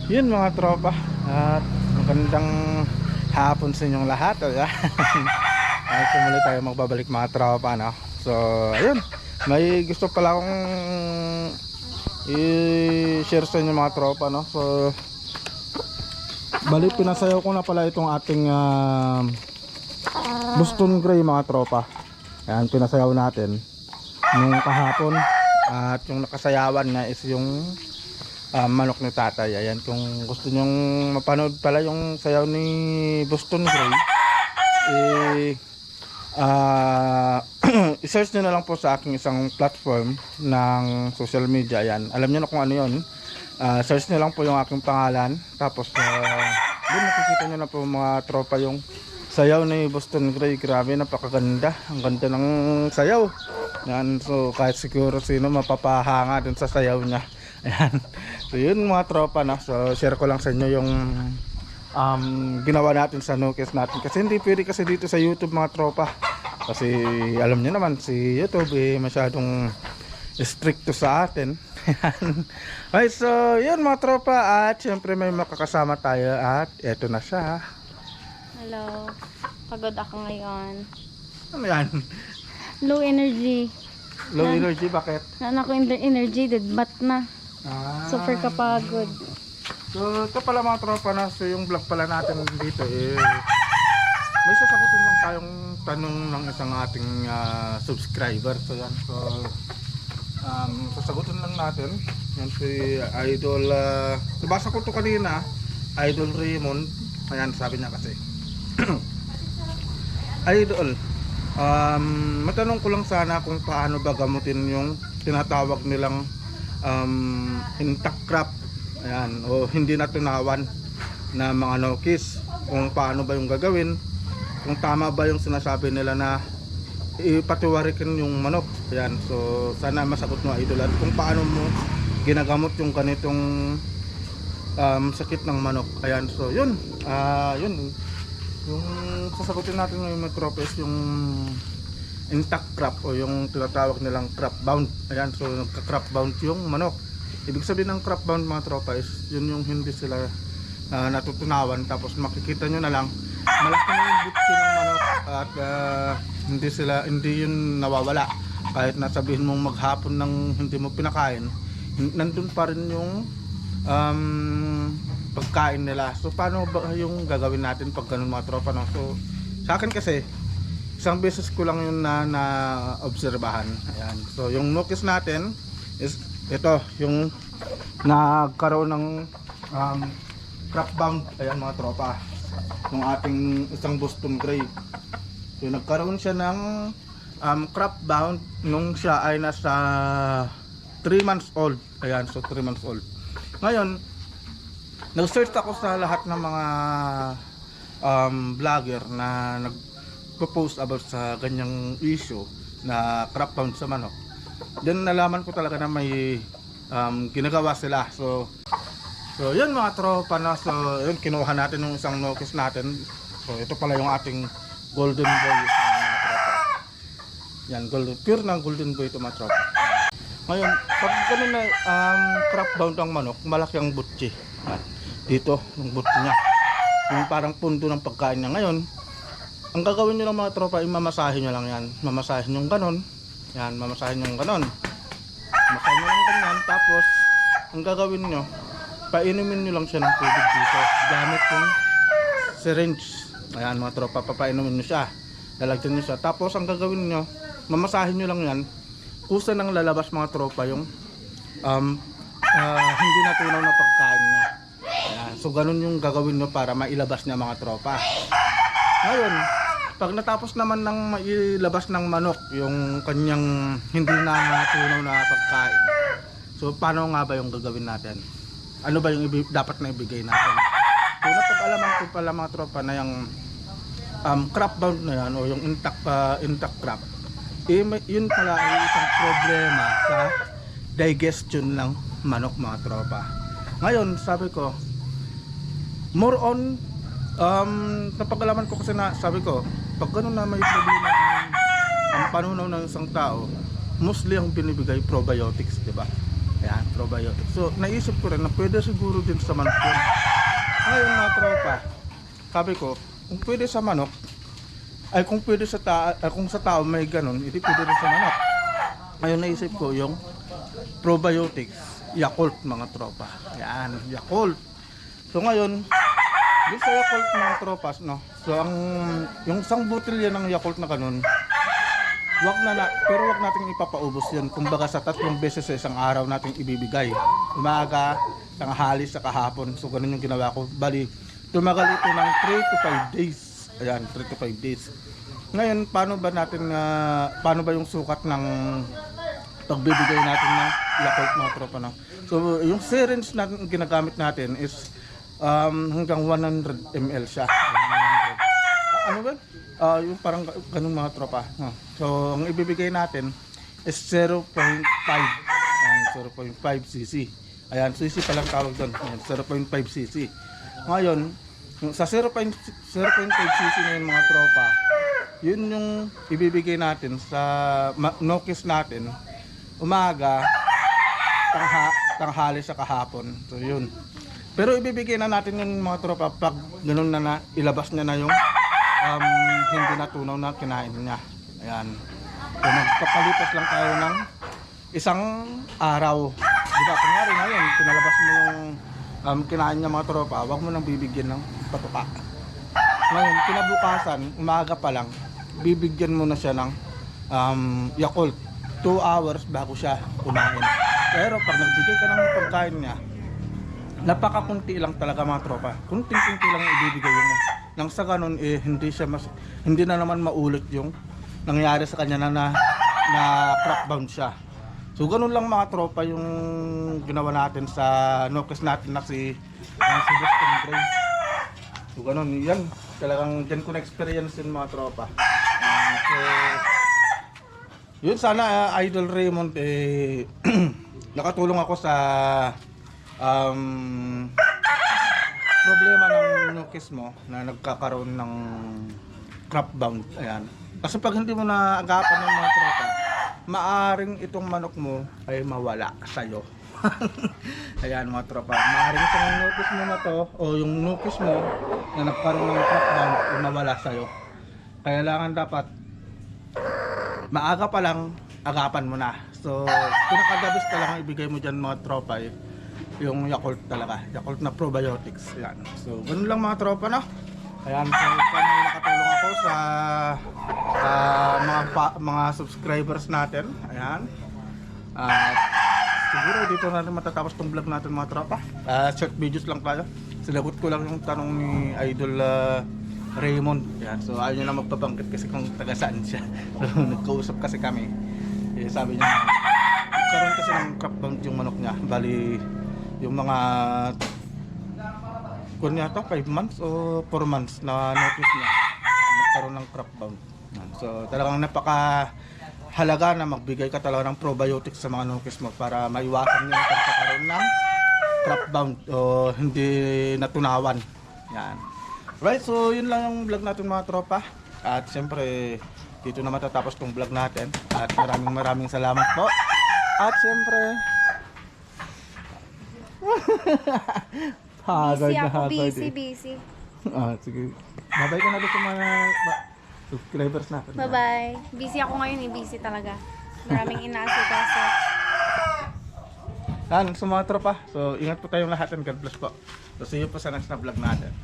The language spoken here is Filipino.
Yun mga tropa, at magandang hapon sa inyong lahat. Ay, muli tayo magbabalik mga tropa, no? So, ayun, may gusto pala akong i-share sa inyo mga tropa, no? So, balik pinasayaw ko na pala itong ating Boston Gray mga tropa. Ayan, pinasayaw natin nung kahapon. At yung nakasayawan na is yung manok ni tatay. Ayan, kung gusto nyong mapanood pala yung sayaw ni Boston Gray, i-search nyo na lang po sa aking isang platform ng social media. Ayan, alam nyo na kung ano yun. Search nyo lang po yung aking pangalan, tapos doon nakikita nyo na po mga tropa yung sayaw ni Boston Gray. Grabe, napakaganda, ang ganda ng sayaw. Ayan, so kahit siguro sino mapapahanga dun sa sayaw niya. Ayan, so yun mga tropa, no? So share ko lang sa inyo yung ginawa natin sa Nukes natin, kasi hindi pwede kasi dito sa YouTube mga tropa, kasi alam niyo naman si YouTube masyadong stricto sa atin. Okay, so yun mga tropa, at syempre may makakasama tayo, at eto na siya. Hello. Pagod ako ngayon. Ano yan? Low energy. Low energy, bakit? Naan ako energy, deadbat na. Super kapagod. So ito pala mga tropa, na so yung vlog pala natin dito may sasagutin lang tayong tanong ng isang ating subscriber. So yan, so sasagutin lang natin yan si Idol, nabasa ko to kanina, Idol Raymond. Ayan, sabi niya kasi Idol, matanong ko lang sana kung paano ba gamutin yung tinatawag nilang intact crop, ayan, o hindi natunawan na mga nokis. Kung paano ba yung gagawin, kung tama ba yung sinasabi nila na ipatiwarikin yung manok. Ayan, so sana masagot mo Idol, at kung paano mo ginagamot yung ganitong sakit ng manok. Ayan, so yun, yun yung sasagutin natin ngayon, metropes, yung intact crop o yung tinatawag nilang crop bound. Ayan, so nagka-crop bound yung manok. Ibig sabihin ng crop bound mga tropa is yun yung hindi sila natutunawan, tapos makikita nyo na lang malaki na yung butsi ng manok, at hindi yun nawawala. Kahit nasabihin mong maghapon ng hindi mo pinakain, nandun pa rin yung pagkain nila. So paano ba yung gagawin natin pag ganun mga tropa, no? So sa akin kasi isang beses ko lang yun na obserbahan. Ayan, so yung nukes natin is ito, yung nagkaroon ng crop bound. Ayan mga tropa, yung ating isang Boston Gray, so nagkaroon siya ng crop bound nung siya ay nasa 3 months old. Ayan, so 3 months old. Ngayon nag-search ako sa lahat ng mga vlogger na nagpo-post about sa ganyang issue na crop bound sa manok. Then nalaman ko talaga na may ginagawa sila. So yun mga tropa, na so yun, kinuha natin yung isang nokis natin. So ito pala yung ating golden boy mga tropa. Yan, pure ng golden boy ito mga tropa. Ngayon pag ganun na crop bound ang manok, malaki ang butsi dito, yung butsi niya, yung parang pundo ng pagkain niya. Ngayon ang gagawin nyo lang mga tropa, mamasahin nyo lang yan. Mamasahin yung ganon. Yan, mamasahin yung ganon. Mamasahin nyo lang ganyan. Tapos ang gagawin nyo, painumin nyo lang siya ng tubig dito gamit yung syringe. Ayan mga tropa, papainumin nyo siya, lalagyan nyo siya. Tapos ang gagawin nyo, mamasahin nyo lang yan. Kusa nang lalabas mga tropa yung hindi natunaw na pagkain niya. Ayan, so ganun yung gagawin nyo para mailabas niya mga tropa. Ngayon pag natapos naman ng mailabas ng manok yung kanyang hindi na natunaw na pagkain, so paano nga ba yung gagawin natin? Ano ba yung dapat na ibigay natin? So napag-alaman ko pala mga tropa na yung crop bound na yan, o yung intact crop, yun pala ay isang problema sa digestion ng manok mga tropa. Ngayon sabi ko, more on napag-alaman ko kasi na sabi ko, pag gano'n na may problema ang panunaw ng isang tao, mostly ang binibigay probiotics, di ba? Ayan, probiotics. So, naisip ko rin na pwede siguro din sa manok yun. Ngayon mga tropa, sabi ko, kung pwede sa manok, ay kung pwede sa kung sa tao may ganun, hindi pwede rin sa manok. Ngayon naisip ko yung probiotics, Yakult mga tropa. Ayan, Yakult. So ngayon, yung sa Yakult mga tropas, no? So yung isang botelya ng Yakult na ganun, pero wag nating ipapaubos yun. Kumbaga sa 3 beses sa isang araw nating ibibigay. Umaga, tanghali, sa kahapon. So ganun yung ginawa ko. Bali, tumagal ito ng 3 to 5 days. Ayan, 3 to 5 days. Ngayon, paano ba yung sukat ng pagbibigay natin ng Yakult mga tropa, no? So yung syringe na ginagamit natin is hanggang 100 ml siya. 100. Ano ba? Yung parang ganung mga tropa. No? So, ang ibibigay natin is 0.5. Ayan, 0.5 cc. Ayan, cc pa lang tawag doon. Ayan, 0.5 cc. Ngayon, sa 0.5 cc na yun mga tropa, yun yung ibibigay natin sa nokis natin umaga, tanghali sa kahapon. So, yun. Pero ibibigay na natin yung mga tropa pag ganun na ilabas niya na yung hindi natunaw na kinain niya. Ayan. So magpapalipas lang tayo ng isang araw. Diba? Kunyari ngayon, pinalabas mo yung kinain niya mga tropa, huwag mo nang bibigyan ng patuka. Ngayon, kinabukasan, umaga pa lang, bibigyan mo na siya ng Yakult. 2 hours bago siya kumain. Pero pag nagbigay ka ng pagkain niya, napakakunti lang talaga mga tropa. Kunting-kunti lang yung ibibigay niya. Nang sa ganun hindi na naman maulit yung nangyari sa kanya na crackbound siya. So ganun lang mga tropa yung ginawa natin sa nokis natin na si Boston Gray. So ganun, yan. Talagang dyan ko na-experience yun mga tropa. So yun, sana Idol Raymond nakatulong ako sa problema ng nukis mo na nagkakaroon ng crackbound. Ayan. Kasi pag hindi mo na agapan ng mga tropa, maaring itong manok mo ay mawala sa'yo. Ayan mga tropa, maaring itong nukis mo na to o yung nukis mo na nagkaroon ng crackbound ay mawala sa'yo. Kailangan dapat maaga pa lang agapan mo na. So pinakadabis talaga ibigay mo dyan mga tropa yung Yakult talaga, Yakult na probiotics. Ayan. So, ganun lang mga tropa, no? Ayan, so sana nakatulong ako sa mga subscribers natin. Ayan. Siguro dito na rin matatapos tong vlog natin mga tropa. Short videos lang tayo. Sinagot ko lang yung tanong ni Idol Raymond. Ayan. So, ayaw niya na magpabangkit kasi kung taga saan siya. So, nagkausap kasi kami. Sabi niya, karoon kasi ng crackbound yung manok niya. Bali, yung mga kung yata 5 months o 4 months na notice niya nagkaroon ng crackbound. So talagang napakahalaga na magbigay ka talaga ng probiotics sa mga nukis mo para maiwasan yung pagkakaroon ng crackbound o hindi natunawan. Yan. Right, so yun lang yung vlog natin mga tropa. At siyempre dito na matatapos tong vlog natin. At maraming salamat po. At siyempre Busy ako, busy. Sige. Babay ka na doon sa mga subscribers natin. Bye-bye. Busy ako ngayon, busy talaga. Maraming inaasikaso. Yan, sa mga tropa. So, ingat po tayong lahat and God bless po. So, see you po sa next na vlog natin.